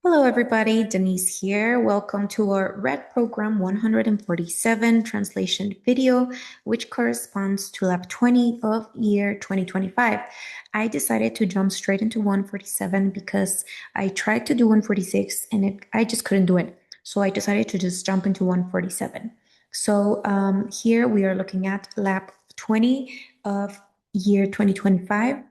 Hello, everybody. Denisse here. Welcome to our RED Program 147 translation video, which corresponds to Lab 20 of year 2025. I decided to jump straight into 147 because I tried to do 146 and I just couldn't do it. So I decided to just jump into 147. So here we are looking at Lab 20 of year 2025.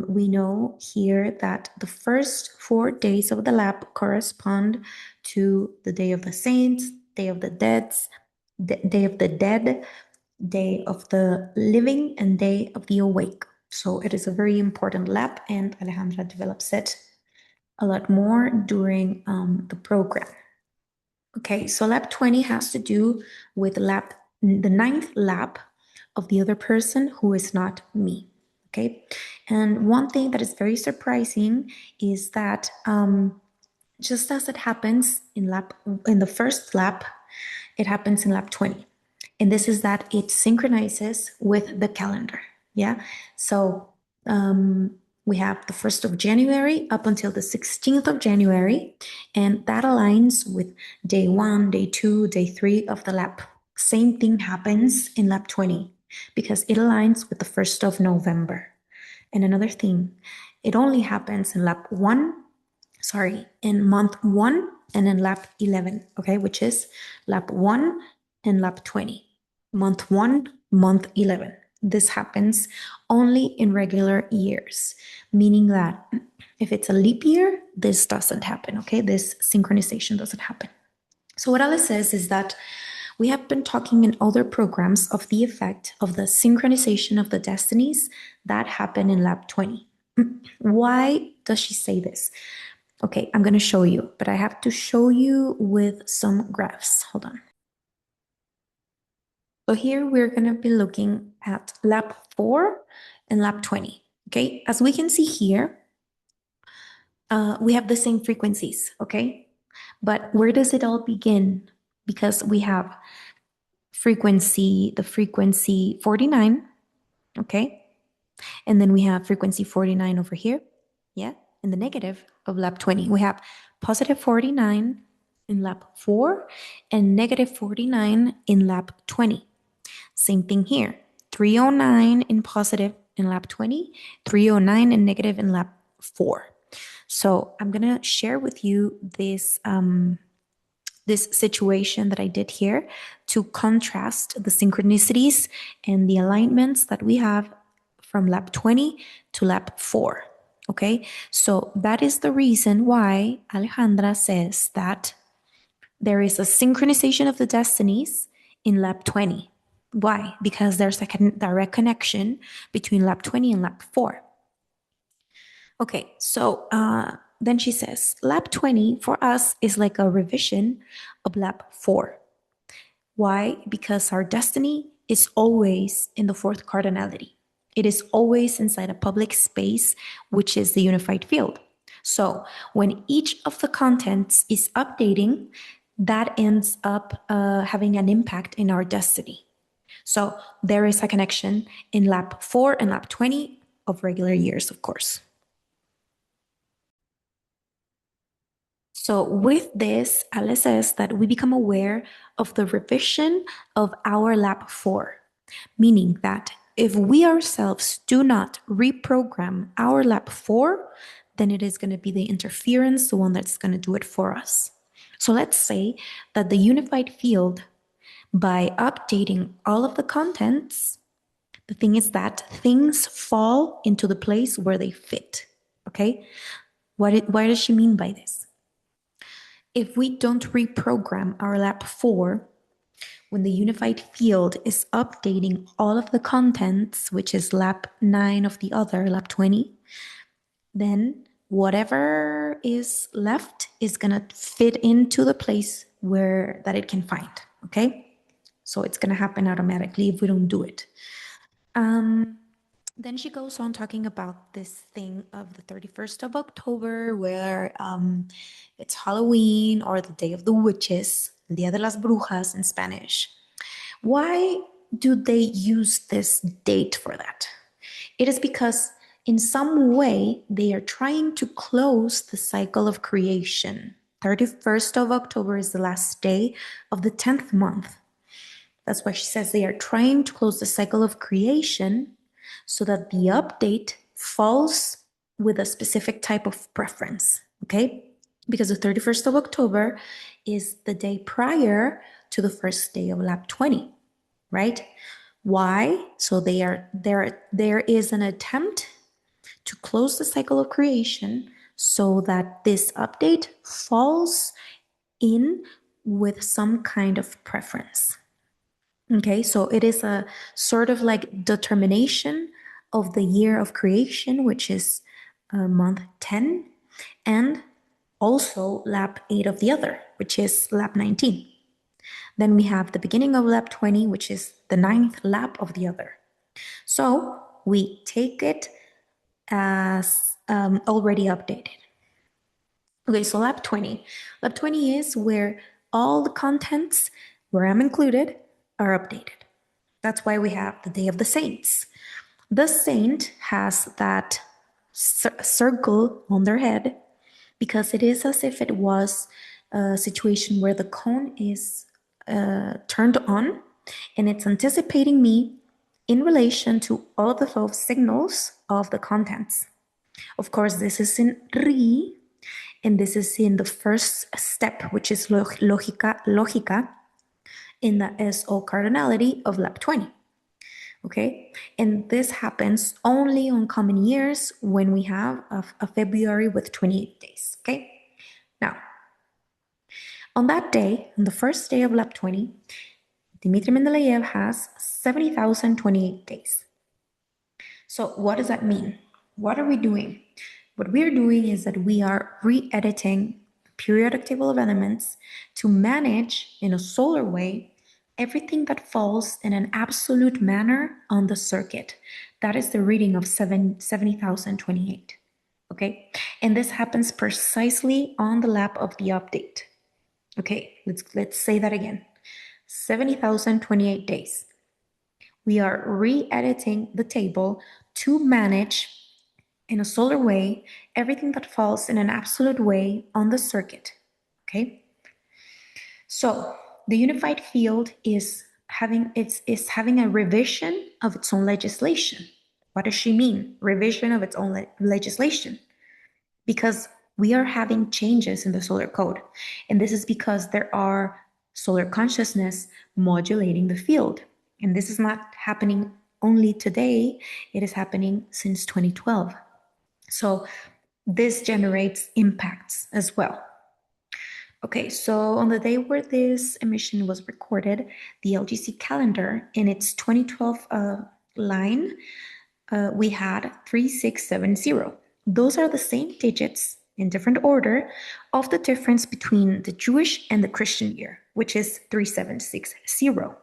We know here that the first 4 days of the lab correspond to the Day of the Saints, Day of the Dead, Day of the Dead, Day of the Living, and Day of the Awake. So it is a very important lab, and Alejandra develops it a lot more during the program. Okay, so lab 20 has to do with the ninth lab of the other person who is not me. Okay, and one thing that is very surprising is that just as it happens in the first lab, it happens in lab 20. And this is that it synchronizes with the calendar. Yeah. So we have the 1st of January up until the 16th of January, and that aligns with day 1, day 2, day 3 of the lab. Same thing happens in lab 20 because it aligns with the 1st of November. And another thing, it only happens in in month 1 and in lab 11, okay, which is lab 1 and lab 20. Month 1, month 11. This happens only in regular years, meaning that if it's a leap year, this doesn't happen, okay? This synchronization doesn't happen. So what Alice says is that we have been talking in other programs of the effect of the synchronization of the destinies that happen in lab 20. Why does she say this? Okay, I'm going to show you, but I have to show you with some graphs. Hold on. So here we're going to be looking at lab 4 and lab 20. Okay, as we can see here, we have the same frequencies, okay? But where does it all begin? Because we have the frequency 49, okay? And then we have frequency 49 over here, yeah? In the negative of lab 20, we have positive 49 in lab 4 and negative 49 in lab 20. Same thing here, 309 in positive in lab 20, 309 in negative in lab 4. So I'm gonna share with you this situation that I did here to contrast the synchronicities and the alignments that we have from lab 20 to lab 4. Okay, so that is the reason why Alejandra says that there is a synchronization of the destinies in lab 20. Why? Because there's a direct connection between lab 20 and lab 4. Okay, so then she says, lab 20 for us is like a revision of lab 4. Why? Because our destiny is always in the fourth cardinality. It is always inside a public space, which is the unified field. So when each of the contents is updating, that ends up having an impact in our destiny. So there is a connection in lab 4 and lab 20 of regular years, of course. So with this, Alice says that we become aware of the revision of our lab 4, meaning that if we ourselves do not reprogram our lab 4, then it is going to be the interference, the one that's going to do it for us. So let's say that the unified field, by updating all of the contents, the thing is that things fall into the place where they fit, okay? Why does she mean by this? If we don't reprogram our lab 4, when the unified field is updating all of the contents, which is lab 9 of the other, lab 20, then whatever is left is going to fit into the place that it can find, okay? So it's going to happen automatically if we don't do it. Then she goes on talking about this thing of the 31st of October, where it's Halloween or the Day of the Witches, El Día de las Brujas in Spanish. Why do they use this date for that? It is because in some way, they are trying to close the cycle of creation. 31st of October is the last day of the 10th month. That's why she says they are trying to close the cycle of creation so that the update falls with a specific type of preference, okay? Because the 31st of October is the day prior to the first day of Lab 20, right? Why? So there is an attempt to close the cycle of creation so that this update falls in with some kind of preference. Okay, so it is a sort of like determination of the year of creation, which is month 10, and also lap 8 of the other, which is lap 19. Then we have the beginning of lap 20, which is the ninth lap of the other. So we take it as already updated. Okay, so lap 20. Lap 20 is where all the contents where I'm included are updated. That's why we have the Day of the Saints. The saint has that circle on their head because it is as if it was a situation where the cone is turned on and it's anticipating me in relation to all of the 12 signals of the contents. Of course, this is in Ri, and this is in the first step, which is lógica in the SO cardinality of lap 20. Okay, and this happens only on common years when we have a February with 28 days. Okay, now on that day, on the first day of lap 20, Dmitry Mendeleev has 70,028 days. So what does that mean? What are we doing? What we are doing is that we are re-editing the periodic table of elements to manage in a solar way everything that falls in an absolute manner on the circuit. That is the reading of 70,028. Okay, and this happens precisely on the lap of the update. Okay, let's say that again. 70,028 days. We are re-editing the table to manage in a solar way everything that falls in an absolute way on the circuit. Okay, so the unified field is having a revision of its own legislation. What does she mean? Revision of its own legislation. Because we are having changes in the solar code. And this is because there are solar consciousness modulating the field. And this is not happening only today, it is happening since 2012. So this generates impacts as well. Okay, so on the day where this emission was recorded, the LGC calendar in its 2012 line, we had 3670. Those are the same digits in different order of the difference between the Jewish and the Christian year, which is 3760.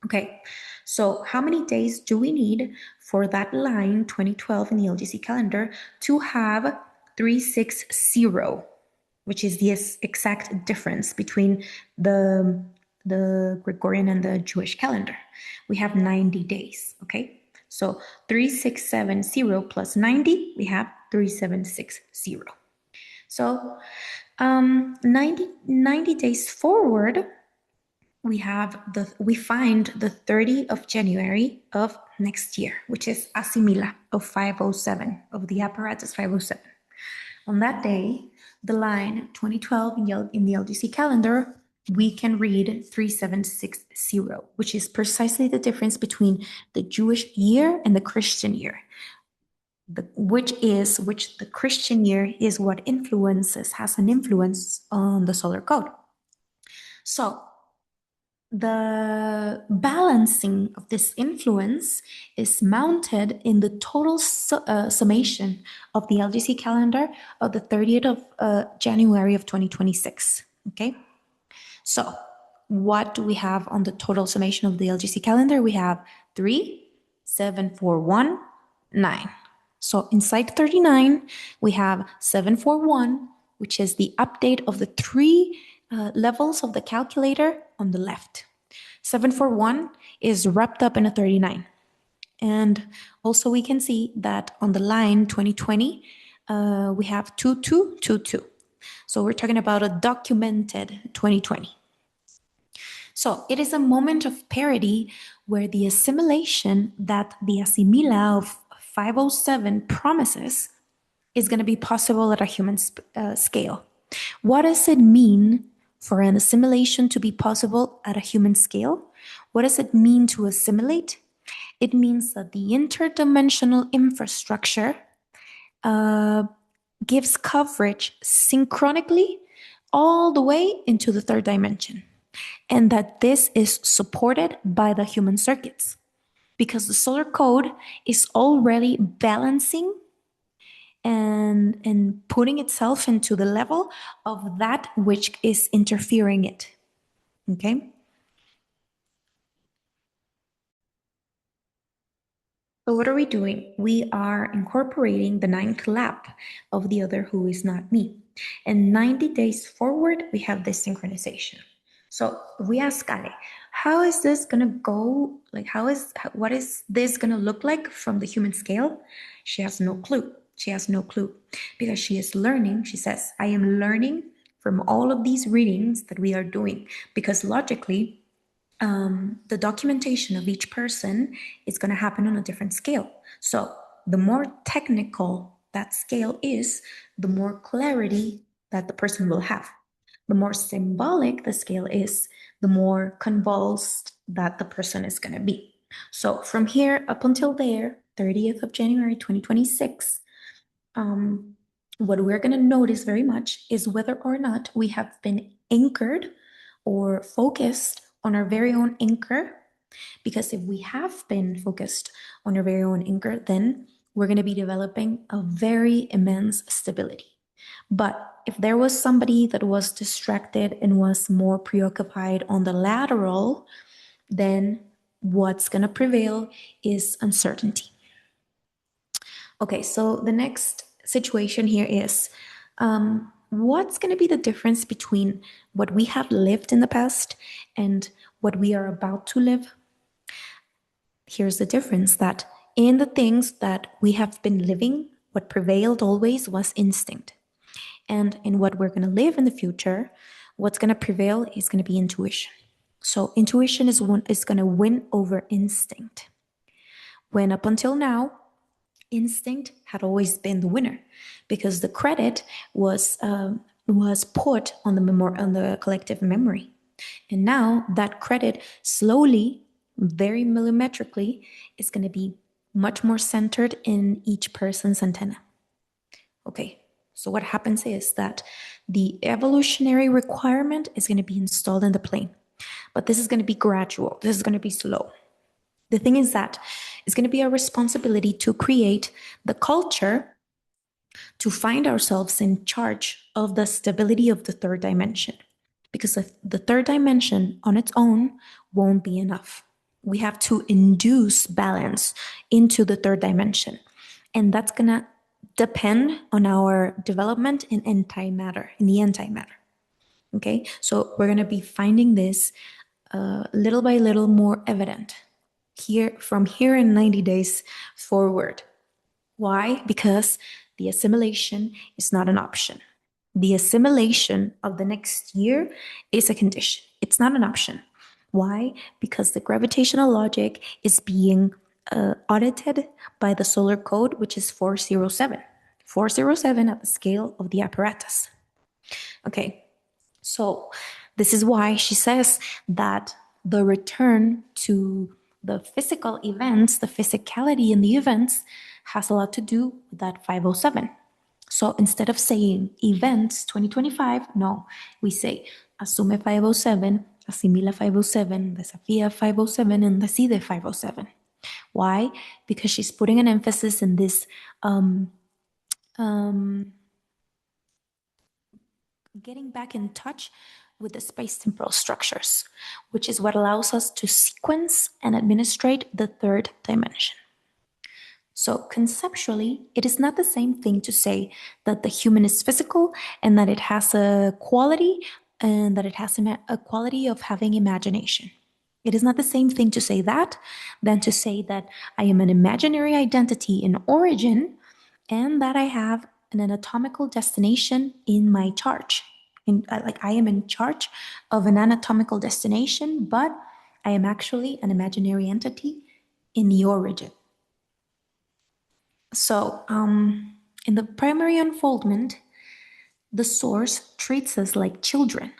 Okay, so how many days do we need for that line 2012 in the LGC calendar to have 360, which is the exact difference between the Gregorian and the Jewish calendar? We have 90 days, okay? So 3670 plus 90, we have 3760. So 90 days forward, we find the 30th of January of next year, which is Asimila of 507, of the apparatus 507. On that day, the line 2012 in the LGC calendar, we can read 3760, which is precisely the difference between the Jewish year and the Christian year. Which the Christian year is what has an influence on the solar code. So the balancing of this influence is mounted in the total summation of the LGC calendar of the 30th of January of 2026. Okay, so what do we have on the total summation of the LGC calendar? We have 3, 7, 4, 1, 9. So inside 39, we have 741, which is the update of the 3 levels of the calculator on the left. 741 is wrapped up in a 39. And also we can see that on the line 2020, we have 2222. So we're talking about a documented 2020. So it is a moment of parity where the assimilation that the asimila of 507 promises is going to be possible at a human scale. What does it mean for an assimilation to be possible at a human scale? What does it mean to assimilate? It means that the interdimensional infrastructure gives coverage synchronically all the way into the third dimension, and that this is supported by the human circuits because the solar code is already balancing and putting itself into the level of that which is interfering it. Okay. So what are we doing? We are incorporating the ninth lap of the other who is not me. And 90 days forward, we have this synchronization. So we ask Ale, how is this gonna go? Like, what is this gonna look like from the human scale? She has no clue. She has no clue because she is learning. She says, I am learning from all of these readings that we are doing because logically, the documentation of each person is going to happen on a different scale. So the more technical that scale is, the more clarity that the person will have. The more symbolic the scale is, the more convulsed that the person is going to be. So from here up until there, 30th of January 2026, what we're going to notice very much is whether or not we have been anchored or focused on our very own anchor. Because if we have been focused on our very own anchor, then we're going to be developing a very immense stability. But if there was somebody that was distracted and was more preoccupied on the lateral, then what's going to prevail is uncertainty. Okay, so the next situation here is what's going to be the difference between what we have lived in the past and what we are about to live? Here's the difference, that in the things that we have been living, what prevailed always was instinct. And in what we're going to live in the future, what's going to prevail is going to be intuition. So intuition is going to win over instinct. When up until now, instinct had always been the winner because the credit was put on the collective memory, and now that credit slowly, very millimetrically, is going to be much more centered in each person's antenna. Okay, so what happens is that the evolutionary requirement is going to be installed in the plane, but this is going to be gradual. This is going to be slow. The thing is that it's going to be our responsibility to create the culture to find ourselves in charge of the stability of the third dimension. Because the third dimension on its own won't be enough. We have to induce balance into the third dimension. And that's going to depend on our development in antimatter, in the antimatter. Okay, so we're going to be finding this little by little more evident from here in 90 days forward. Why? Because the assimilation is not an option. The assimilation of the next year is a condition. It's not an option. Why? Because the gravitational logic is being audited by the solar code, which is 407. 407 at the scale of the apparatus. Okay, so this is why she says that the return to the physical events, the physicality in the events, has a lot to do with that 507. So instead of saying events 2025, no, we say asume 507, asimila 507, desafía 507, and decide 507. Why? Because she's putting an emphasis in this getting back in touch with the space-temporal structures, which is what allows us to sequence and administrate the third dimension. So conceptually, it is not the same thing to say that the human is physical and that it has a quality and that it has a quality of having imagination. It is not the same thing to say that than to say that I am an imaginary identity in origin and that I have an anatomical destination in my charge. Like I am in charge of an anatomical destination, but I am actually an imaginary entity in the origin. So, in the primary unfoldment, the source treats us like children,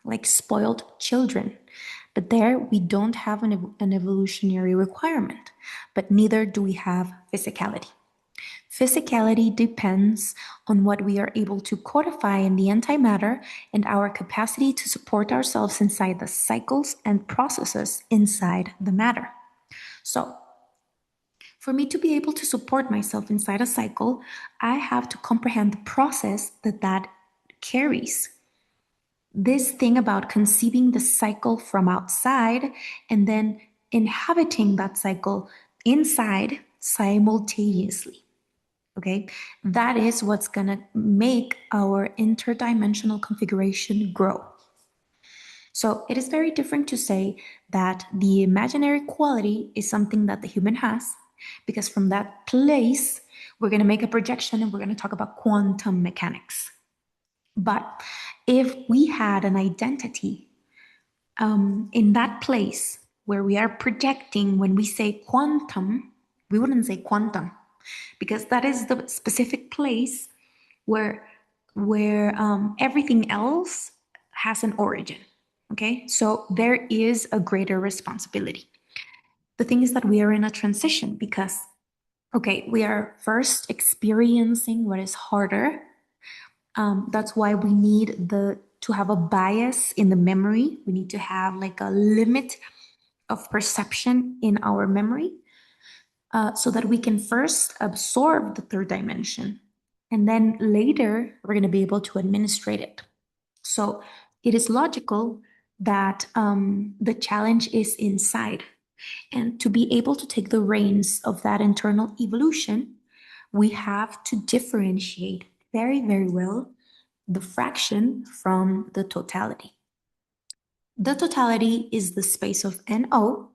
like spoiled children. But there we don't have an evolutionary requirement, but neither do we have physicality. Physicality depends on what we are able to codify in the antimatter and our capacity to support ourselves inside the cycles and processes inside the matter. So, for me to be able to support myself inside a cycle, I have to comprehend the process that carries. This thing about conceiving the cycle from outside and then inhabiting that cycle inside simultaneously. Okay, that is what's gonna make our interdimensional configuration grow. So it is very different to say that the imaginary quality is something that the human has, because from that place, we're gonna make a projection and we're gonna talk about quantum mechanics. But if we had an identity in that place where we are projecting, when we say quantum, we wouldn't say quantum, because that is the specific place where everything else has an origin. Okay, so there is a greater responsibility. The thing is that we are in a transition because, okay, we are first experiencing what is harder. That's why we need to have a bias in the memory. We need to have like a limit of perception in our memory, so that we can first absorb the third dimension. And then later, we're going to be able to administrate it. So it is logical that the challenge is inside. And to be able to take the reins of that internal evolution, we have to differentiate very, very well the fraction from the totality. The totality is the space of NO,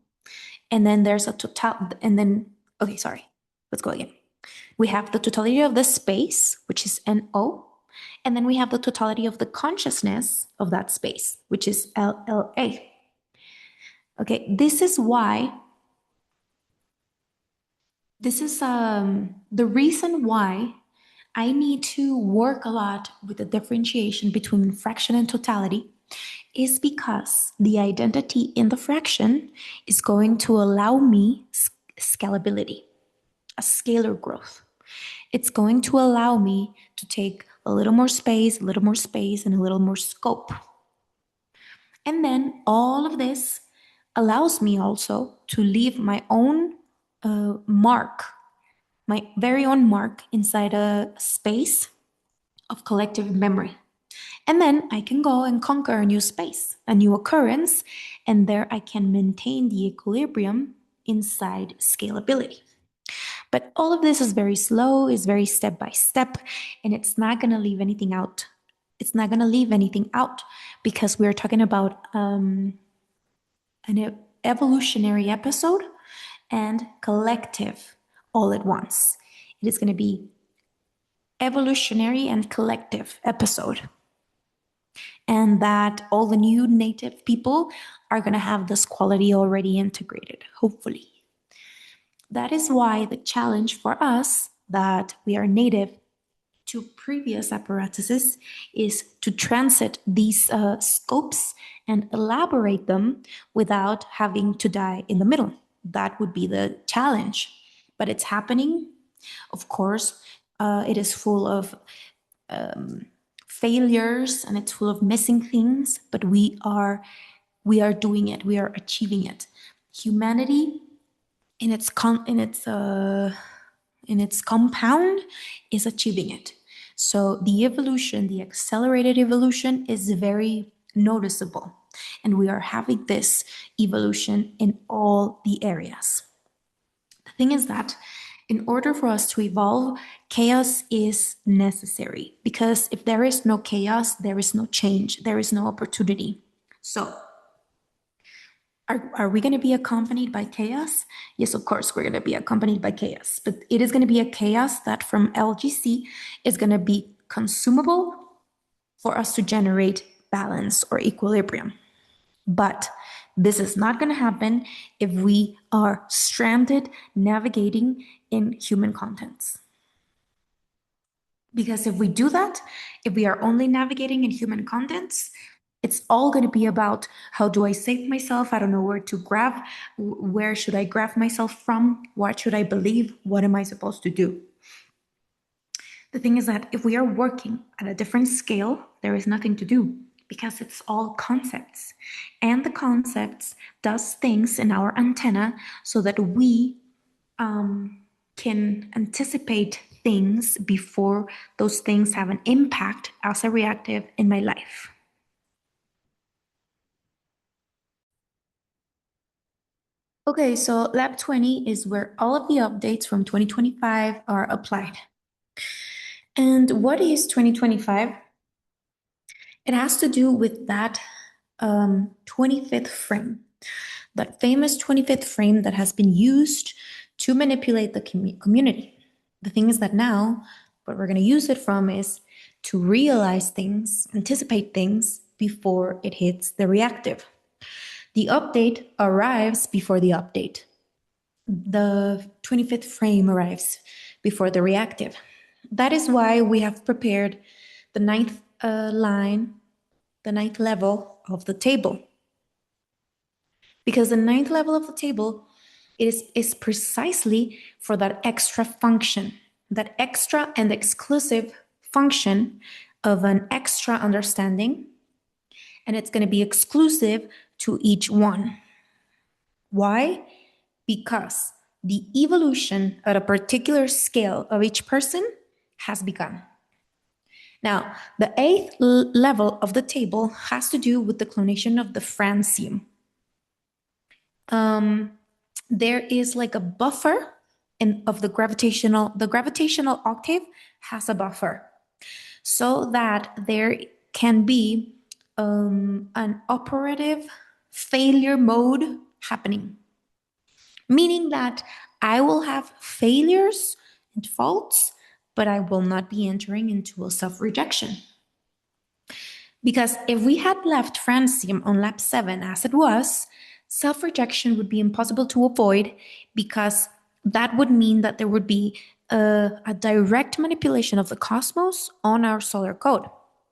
and then there's a total, and then, okay, sorry, let's go again. We have the totality of the space, which is NO, and then we have the totality of the consciousness of that space, which is LLA. Okay, this is the reason why I need to work a lot with the differentiation between fraction and totality is because the identity in the fraction is going to allow me scalability, a scalar growth. It's going to allow me to take a little more space, and a little more scope. And then all of this allows me also to leave my own mark, my very own mark inside a space of collective memory. And then I can go and conquer a new space, a new occurrence, and there I can maintain the equilibrium inside scalability. But all of this is very slow, is very step by step, and it's not going to leave anything out. It's not going to leave anything out because we're talking about an evolutionary episode and collective all at once. It is going to be evolutionary and collective episode. And that all the new native people are going to have this quality already integrated, hopefully. That is why the challenge for us that we are native to previous apparatuses is to transit these scopes and elaborate them without having to die in the middle. That would be the challenge. But it's happening. Of course, it is full of failures and it's full of missing things, but we are doing it. We are achieving it. Humanity in its compound is achieving it. So the evolution, the accelerated evolution, is very noticeable, and we are having this evolution in all the areas. The thing is that in order for us to evolve, chaos is necessary, because if there is no chaos, there is no change, there is no opportunity. So Are we going to be accompanied by chaos? Yes, of course, we're going to be accompanied by chaos, but it is going to be a chaos that from LGC is going to be consumable for us to generate balance or equilibrium. But this is not going to happen if we are stranded navigating in human contents. Because if we do that, if we are only navigating in human contents, it's all going to be about how do I save myself? I don't know where to grab. Where should I grab myself from? What should I believe? What am I supposed to do? The thing is that if we are working at a different scale, there is nothing to do because it's all concepts. And the concepts does things in our antenna so that we can anticipate things before those things have an impact as a reactive in my life. Okay, so Lab 20 is where all of the updates from 2025 are applied. And what is 2025? It has to do with that 25th frame, that famous 25th frame that has been used to manipulate the community. The thing is that now, what we're going to use it from is to realize things, anticipate things before it hits the reactive. The update arrives before the update. The 25th frame arrives before the reactive. That is why we have prepared the ninth line, the ninth level of the table. Because the ninth level of the table is precisely for that extra function, that extra and exclusive function of an extra understanding, and it's going to be exclusive to each one. Why? Because the evolution at a particular scale of each person has begun. Now, the eighth level of the table has to do with the clonation of the francium. There is like a buffer of the gravitational octave has a buffer so that there can be an operative failure mode happening, meaning that I will have failures and faults, but I will not be entering into a self-rejection. Because if we had left francium on lab 7 as it was, self-rejection would be impossible to avoid because that would mean that there would be a direct manipulation of the cosmos on our solar code.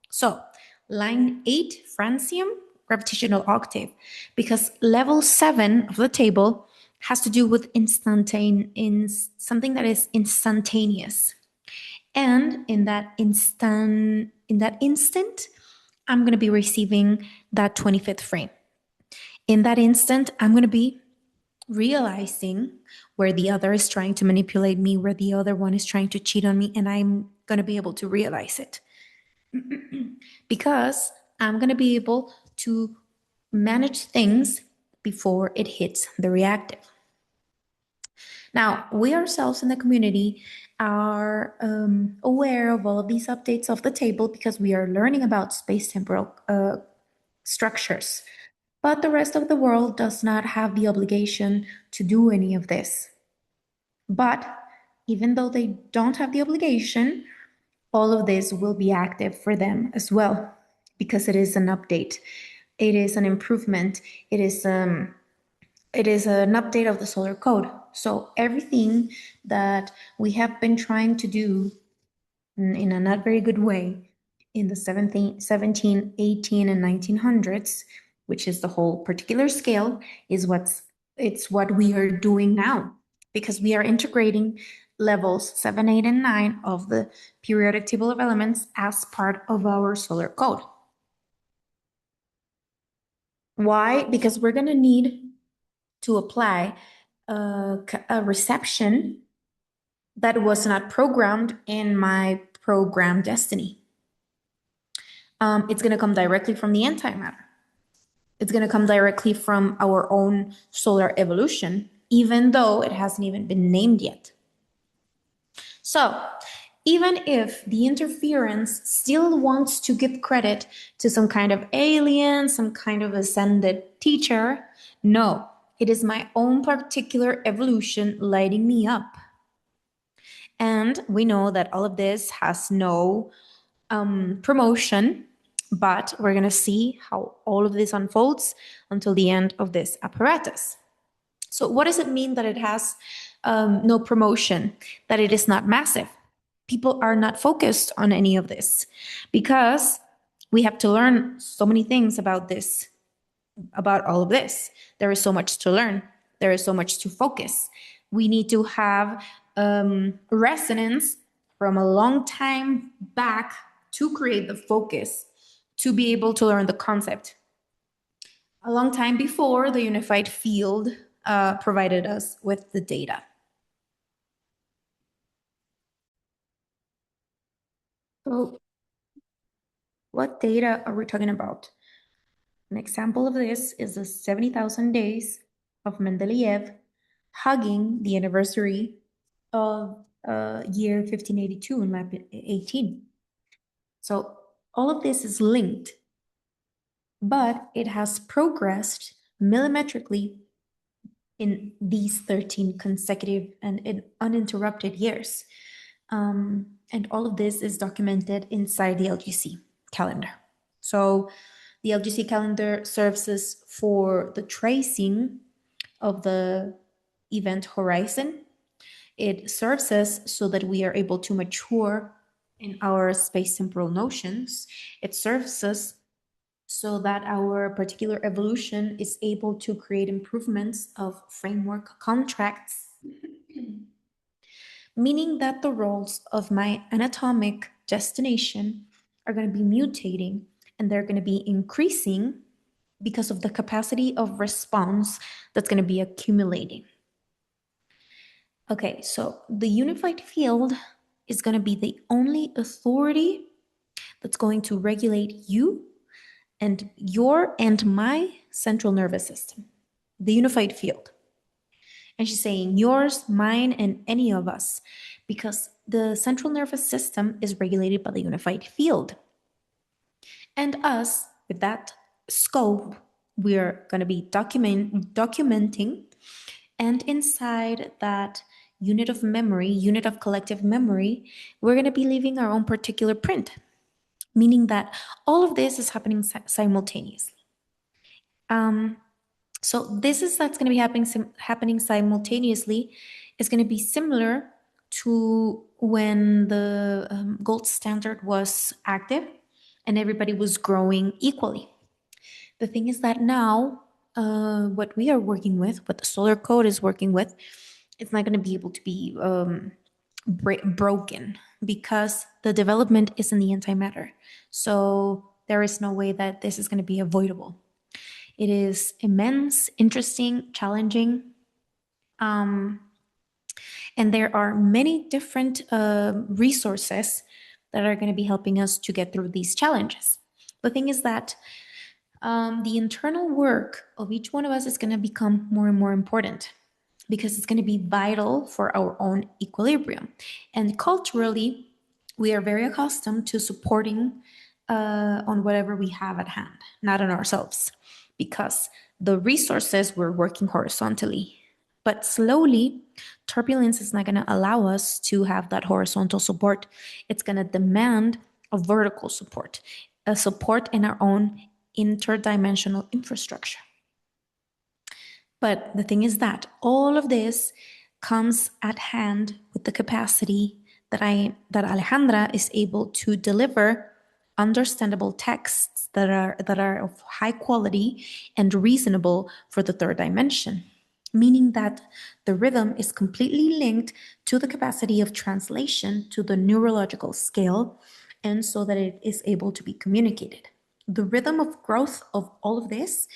So line 8, francium, gravitational octave, because level 7 of the table has to do with something that is instantaneous. And in that instant, I'm going to be receiving that 25th frame. In that instant, I'm going to be realizing where the other is trying to manipulate me, where the other one is trying to cheat on me, and I'm going to be able to realize it. Because I'm going to be able to manage things before it hits the reactive. Now, we ourselves in the community are aware of all of these updates of the table because we are learning about space-temporal structures. But the rest of the world does not have the obligation to do any of this. But even though they don't have the obligation, all of this will be active for them as well because it is an update. It is an improvement. It is an update of the solar code. So everything that we have been trying to do in a not very good way in the 17, 18, and 1900s, which is the whole particular scale, is what we are doing now, because we are integrating levels 7, 8, and 9 of the periodic table of elements as part of our solar code. Why? Because we're going to need to apply a reception that was not programmed in my program destiny. It's going to come directly from the antimatter. It's going to come directly from our own solar evolution, even though it hasn't even been named yet. So Even if the interference still wants to give credit to some kind of alien, some kind of ascended teacher, no, it is my own particular evolution lighting me up. And we know that all of this has no promotion, but we're going to see how all of this unfolds until the end of this apparatus. So, what does it mean that it has no promotion, that it is not massive? People are not focused on any of this because we have to learn so many things about this, about all of this. There is so much to learn, there is so much to focus. We need to have resonance from a long time back to create the focus, to be able to learn the concept. A long time before the unified field provided us with the data. So, what data are we talking about? An example of this is the 70,000 days of Mendeleev hugging the anniversary of year 1582 in lab 18. So all of this is linked, but it has progressed millimetrically in these 13 consecutive and uninterrupted years. And all of this is documented inside the LGC calendar. So the LGC calendar serves us for the tracing of the event horizon. It serves us so that we are able to mature in our space temporal notions. It serves us so that our particular evolution is able to create improvements of framework contracts, meaning that the roles of my anatomic destination are going to be mutating and they're going to be increasing because of the capacity of response that's going to be accumulating. Okay, so the unified field is going to be the only authority that's going to regulate you and your and my central nervous system, the unified field. And she's saying yours, mine, and any of us, because the central nervous system is regulated by the unified field. And us, with that scope, we're going to be documenting. And inside that unit of memory, unit of collective memory, we're going to be leaving our own particular print, meaning that all of this is happening simultaneously. So that's going to be happening simultaneously is going to be similar to when the gold standard was active and everybody was growing equally. The thing is that now what we are working with, what the solar code is working with, it's not going to be able to be broken because the development is in the antimatter. So there is no way that this is going to be avoidable. It is immense, interesting, challenging. And there are many different resources that are going to be helping us to get through these challenges. The thing is that the internal work of each one of us is going to become more and more important because it's going to be vital for our own equilibrium. And culturally, we are very accustomed to supporting on whatever we have at hand, not on ourselves, because the resources we're working horizontally. But slowly, turbulence is not going to allow us to have that horizontal support. It's going to demand a vertical support, a support in our own interdimensional infrastructure. But the thing is that all of this comes at hand with the capacity that Alejandra is able to deliver understandable texts that are of high quality and reasonable for the third dimension, meaning that the rhythm is completely linked to the capacity of translation to the neurological scale, and so that it is able to be communicated. The rhythm of growth of all of this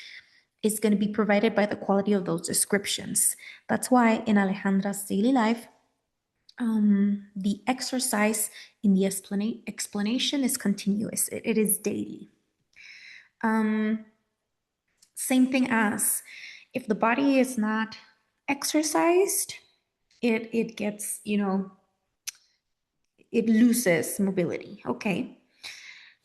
is going to be provided by the quality of those descriptions. That's why in Alejandra's daily life, the exercise in the explanation is continuous. It is daily. Same thing as if the body is not exercised, it gets, it loses mobility. Okay.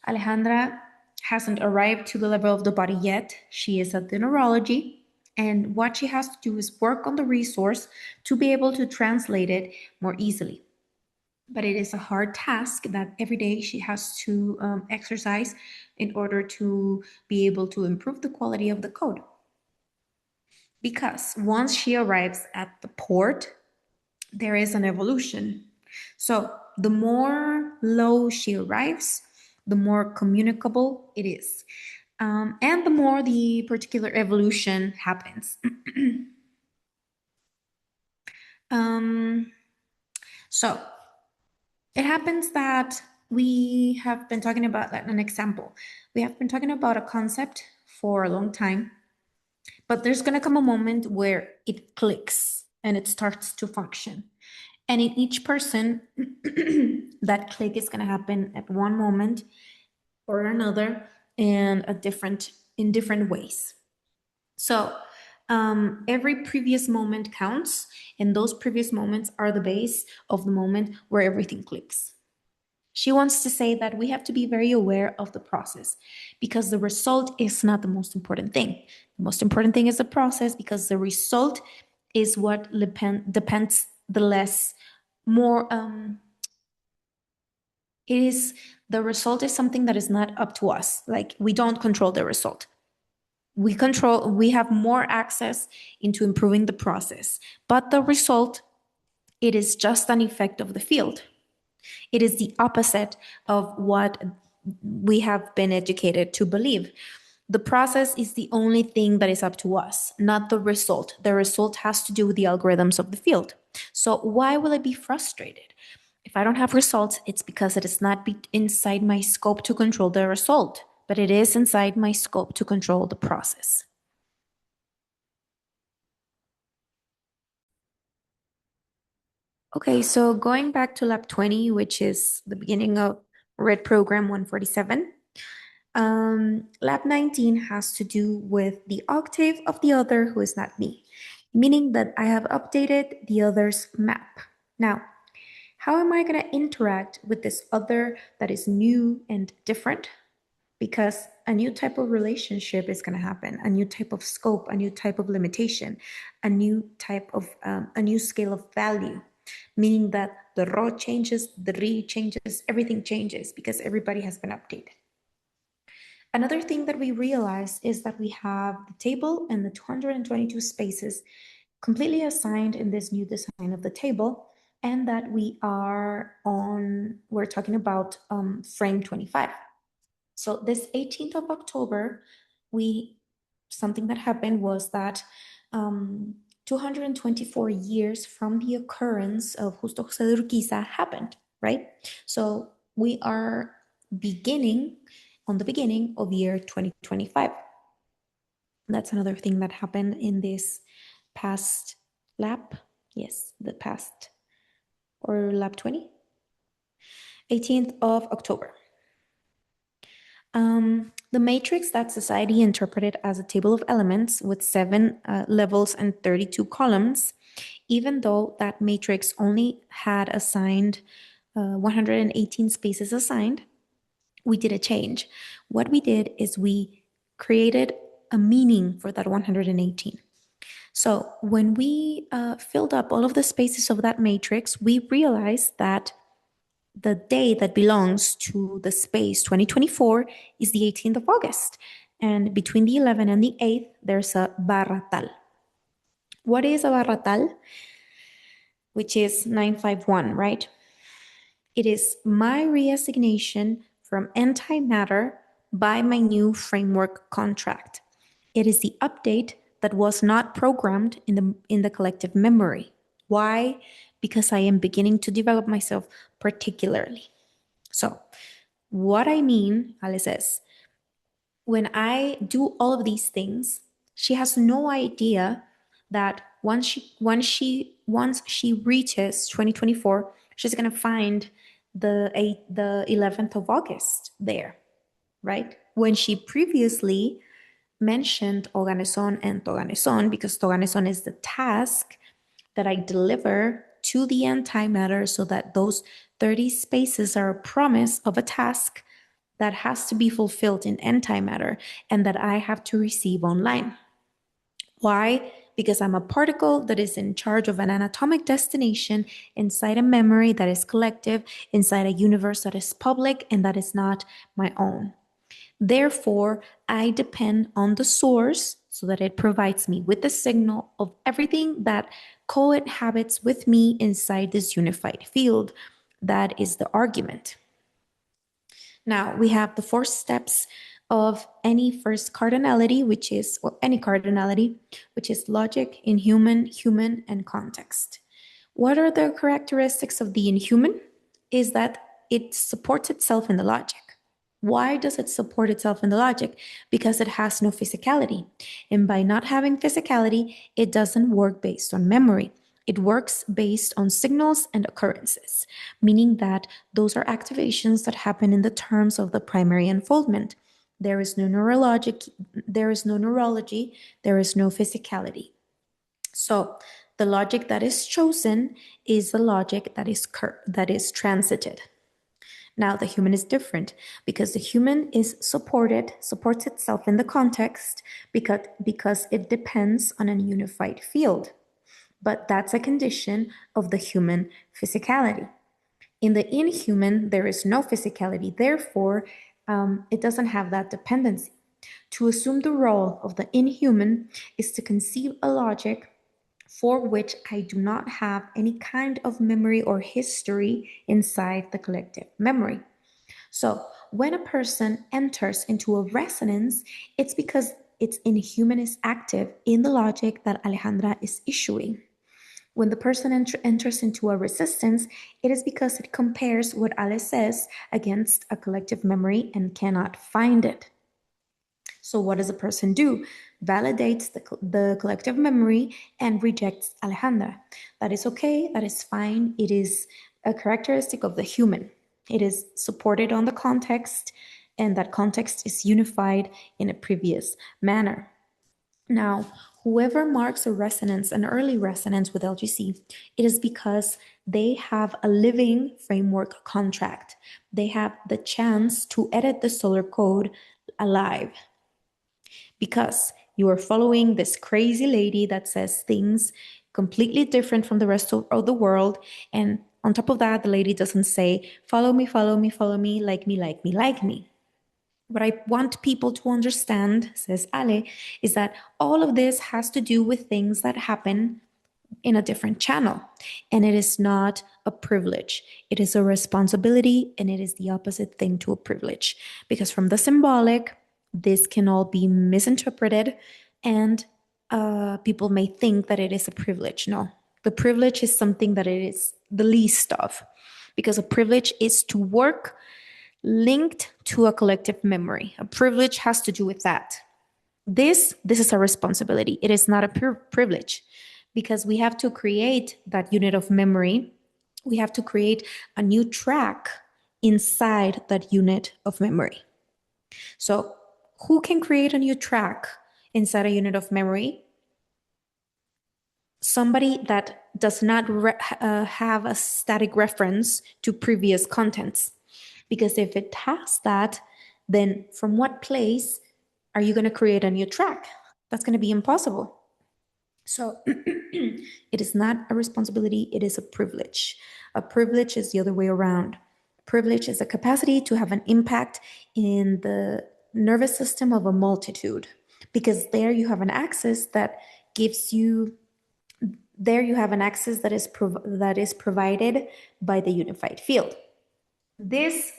Alejandra hasn't arrived to the level of the body yet. She is at the neurology. And what she has to do is work on the resource to be able to translate it more easily. But it is a hard task that every day she has to exercise in order to be able to improve the quality of the code. Because once she arrives at the port, there is an evolution. So the more low she arrives, the more communicable it is. And the more the particular evolution happens. So it happens that we have been talking about an example. We have been talking about a concept for a long time, but there's going to come a moment where it clicks and it starts to function. And in each person, that click is going to happen at one moment or another and in different ways. So every previous moment counts, and those previous moments are the base of the moment where everything clicks. She wants to say that we have to be very aware of the process because the result is not the most important thing. The most important thing is the process because the result is what depends the less more it is the result is something that is not up to us. Like we don't control the result. We have more access into improving the process, but the result, it is just an effect of the field. It is the opposite of what we have been educated to believe. The process is the only thing that is up to us, not the result. The result has to do with the algorithms of the field. So why will I be frustrated? If I don't have results, it's because it is not inside my scope to control the result, but it is inside my scope to control the process. Okay, so going back to lab 20, which is the beginning of Red Program 147, lab 19 has to do with the octave of the other who is not me, meaning that I have updated the other's map. Now, how am I going to interact with this other that is new and different? Because a new type of relationship is going to happen, a new type of scope, a new type of limitation, a new type of, a new scale of value, meaning that the raw changes, the re changes, everything changes because everybody has been updated. Another thing that we realize is that we have the table and the 222 spaces completely assigned in this new design of the table, and that we're talking about frame 25. So this 18th of October, something that happened was that 224 years from the occurrence of Justo José de Urquiza happened, right? So we are on the beginning of year 2025. That's another thing that happened in this past lap. Yes, the past, or lap 20, 18th of October. The matrix that society interpreted as a table of elements with 7 levels and 32 columns, even though that matrix only had assigned 118 spaces assigned, we did a change. What we did is we created a meaning for that 118. So when we filled up all of the spaces of that matrix, we realized that the day that belongs to the space 2024 is the 18th of August. And between the 11th and the 8th, there's a barra tal. What is a barra tal? Which is 951, right? It is my reassignation from antimatter by my new framework contract. It is the update that was not programmed in the collective memory. Why? Because I am beginning to develop myself particularly. So, what I mean, Ale says, when I do all of these things, she has no idea that once she reaches 2024, she's gonna find the 11th of August there, right? When she previously mentioned Oganesón and Toganesón, because Toganesón is the task that I deliver to the antimatter so that those 30 spaces are a promise of a task that has to be fulfilled in antimatter and that I have to receive online. Why? Because I'm a particle that is in charge of an anatomic destination inside a memory that is collective, inside a universe that is public and that is not my own. Therefore, I depend on the source so that it provides me with the signal of everything that cohabits with me inside this unified field. That is the argument. Now we have the four steps of any first cardinality, which is, well, any cardinality, which is logic, inhuman, human, and context. What are the characteristics of the inhuman? Is that it supports itself in the logic. Why does it support itself in the logic? Because it has no physicality. And by not having physicality, it doesn't work based on memory. It works based on signals and occurrences, meaning that those are activations that happen in the terms of the primary unfoldment. There is no neurology, there is no physicality. So the logic that is chosen is the logic that is transited. Now the human is different because the human supports itself in the context because it depends on a unified field. But that's a condition of the human physicality. In the inhuman, there is no physicality. Therefore, it doesn't have that dependency. To assume the role of the inhuman is to conceive a logic for which I do not have any kind of memory or history inside the collective memory. So when a person enters into a resonance, it's because its inhuman is active in the logic that Alejandra is issuing. When the person enters into a resistance, it is because it compares what Ale says against a collective memory and cannot find it. So what does a person do? Validates the collective memory and rejects Alejandra. That is okay, that is fine. It is a characteristic of the human. It is supported on the context, and that context is unified in a previous manner. Now, whoever marks a resonance, an early resonance with LGC, it is because they have a living framework contract. They have the chance to edit the solar code alive. Because you are following this crazy lady that says things completely different from the rest of the world. And on top of that, the lady doesn't say, follow me, follow me, follow me, like me, like me, like me. What I want people to understand, says Ale, is that all of this has to do with things that happen in a different channel. And it is not a privilege. It is a responsibility, and it is the opposite thing to a privilege. Because from the symbolic, this can all be misinterpreted, and people may think that it is a privilege. No, the privilege is something that it is the least of. Because a privilege is to work linked to a collective memory. A privilege has to do with that. This is a responsibility. It is not a privilege, because we have to create that unit of memory. We have to create a new track inside that unit of memory. So who can create a new track inside a unit of memory? Somebody that does not have a static reference to previous contents. Because if it has that, then from what place are you going to create a new track? That's going to be impossible. So it is not a responsibility, it is a privilege. A privilege is the other way around. Privilege is a capacity to have an impact in the nervous system of a multitude, because there you have an access that gives you, there you have an access that is provided by the unified field. This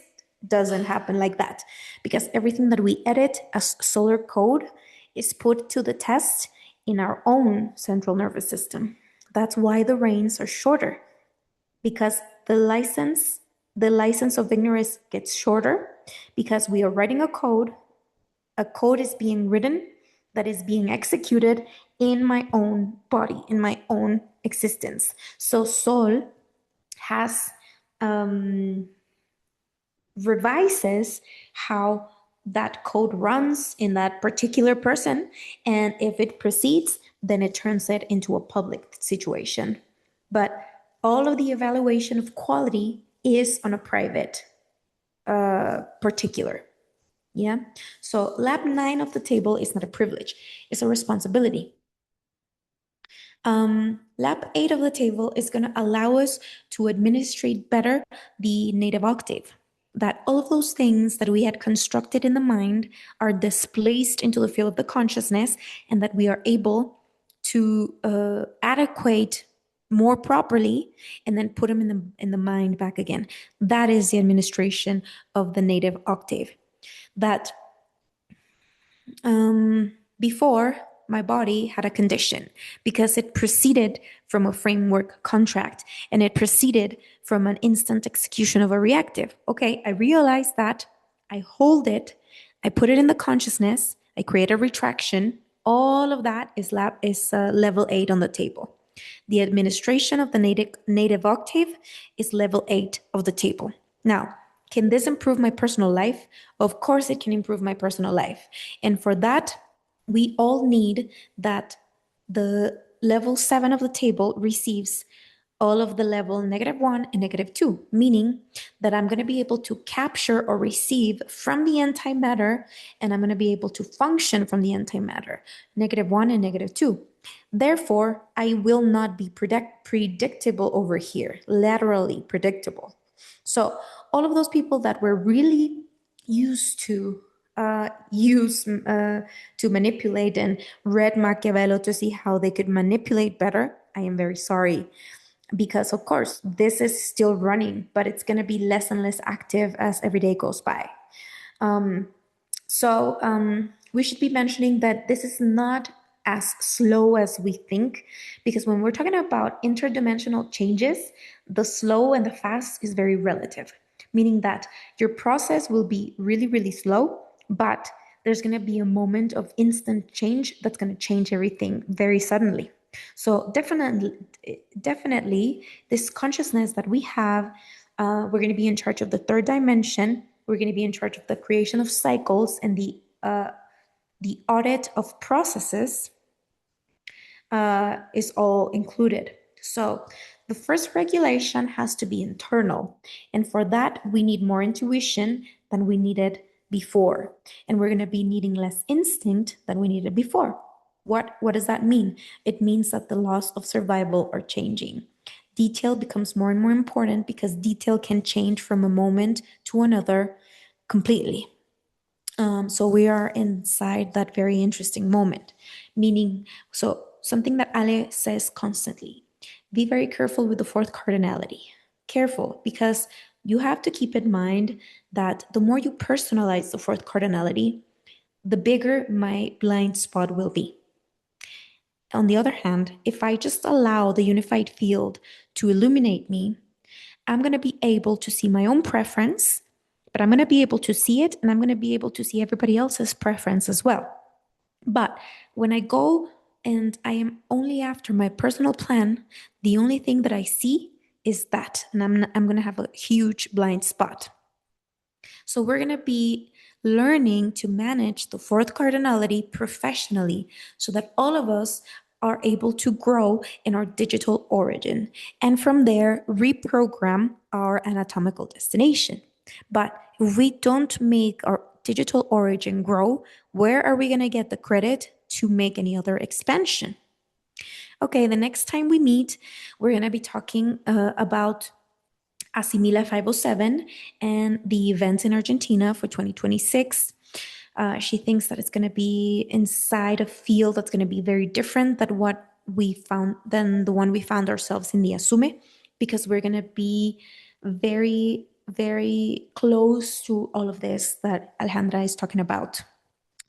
doesn't happen like that, because everything that we edit as solar code is put to the test in our own central nervous system. That's why the reigns are shorter, because the license of ignorance gets shorter, because we are writing a code is being written that is being executed in my own body, in my own existence. So Sol has revises how that code runs in that particular person, and if it proceeds, then it turns it into a public situation. But all of the evaluation of quality is on a private particular. Yeah. So lab 9 of the table is not a privilege, it's a responsibility. Lab 8 of the table is going to allow us to administrate better the native octave. That all of those things that we had constructed in the mind are displaced into the field of the consciousness, and that we are able to adequate more properly and then put them in the mind back again. That is the administration of the native octave. That before, my body had a condition because it proceeded from a framework contract and it proceeded from an instant execution of a reactive. Okay, I realize that, I hold it, I put it in the consciousness, I create a retraction. All of that is level 8 on the table. The administration of the native octave is level 8 of the table. Now, can this improve my personal life? Of course, it can improve my personal life. And for that, we all need that the level 7 of the table receives all of the level -1 and -2, meaning that I'm going to be able to capture or receive from the antimatter, and I'm going to be able to function from the antimatter, -1 and -2. Therefore, I will not be predictable over here, laterally predictable. So all of those people that were really used to to manipulate and read Machiavelli to see how they could manipulate better, I am very sorry. Because of course, this is still running, but it's going to be less and less active as every day goes by. So we should be mentioning that this is not as slow as we think, because when we're talking about interdimensional changes, the slow and the fast is very relative, meaning that your process will be really, really slow, but there's going to be a moment of instant change that's going to change everything very suddenly. So definitely, this consciousness that we have, we're going to be in charge of the third dimension. We're going to be in charge of the creation of cycles and the audit of processes is all included. So the first regulation has to be internal. And for that, we need more intuition than we needed before. And we're going to be needing less instinct than we needed before. What does that mean? It means that the laws of survival are changing. Detail becomes more and more important because detail can change from a moment to another completely. So we are inside that very interesting moment, meaning, so something that Ale says constantly, be very careful with the fourth cardinality. Careful, because you have to keep in mind that the more you personalize the fourth cardinality, the bigger my blind spot will be. On the other hand, if I just allow the unified field to illuminate me, I'm going to be able to see my own preference, but I'm going to be able to see it, and I'm going to be able to see everybody else's preference as well. But when I go and I am only after my personal plan, the only thing that I see is that, and I'm going to have a huge blind spot. So we're going to be learning to manage the fourth cardinality professionally so that all of us are able to grow in our digital origin and from there reprogram our anatomical destination. But if we don't make our digital origin grow, where are we going to get the credit to make any other expansion? Okay, the next time we meet, we're going to be talking about Asimila 507 and the events in Argentina for 2026. She thinks that it's going to be inside a field that's going to be very different than the one we found ourselves in the Asume, because we're going to be very, very close to all of this that Alejandra is talking about.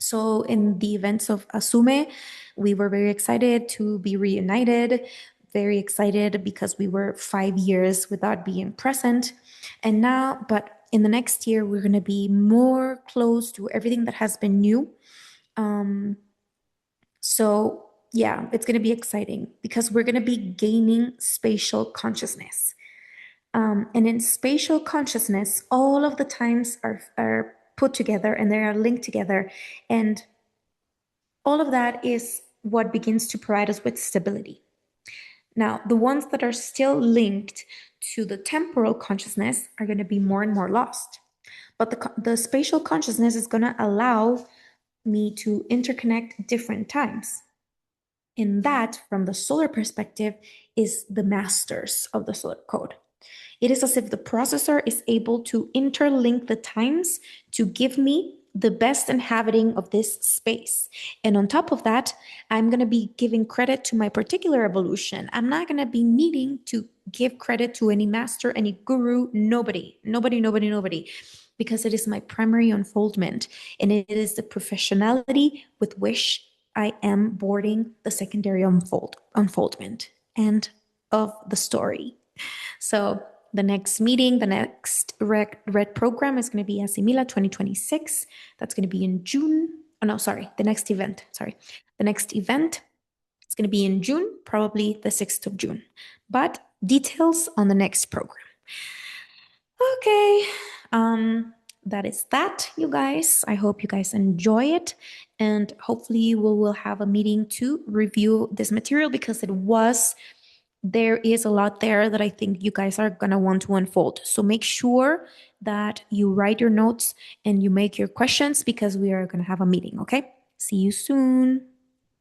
So in the events of Asume, we were very excited to be reunited, very excited because we were 5 years without being present. And now, but in the next year, we're going to be more close to everything that has been new. So yeah, it's going to be exciting because we're going to be gaining spatial consciousness. And in spatial consciousness, all of the times are put together and they are linked together. And all of that is what begins to provide us with stability. Now, the ones that are still linked to the temporal consciousness are going to be more and more lost. But the spatial consciousness is going to allow me to interconnect different times. And that, from the solar perspective, is the masters of the solar code. It is as if the processor is able to interlink the times to give me the best inhabiting of this space. And on top of that, I'm going to be giving credit to my particular evolution. I'm not going to be needing to give credit to any master, any guru, nobody, because it is my primary unfoldment. And it is the professionality with which I am boarding the secondary unfoldment and of the story. So the next meeting, the next red program is going to be Asimila 2026. That's going to be in June. Oh, no, sorry. The next event is going to be in June, probably the 6th of June. But details on the next program. Okay. That is that, you guys. I hope you guys enjoy it. And hopefully we will have a meeting to review this material because there is a lot there that I think you guys are going to want to unfold. So make sure that you write your notes and you make your questions because we are going to have a meeting, okay? See you soon.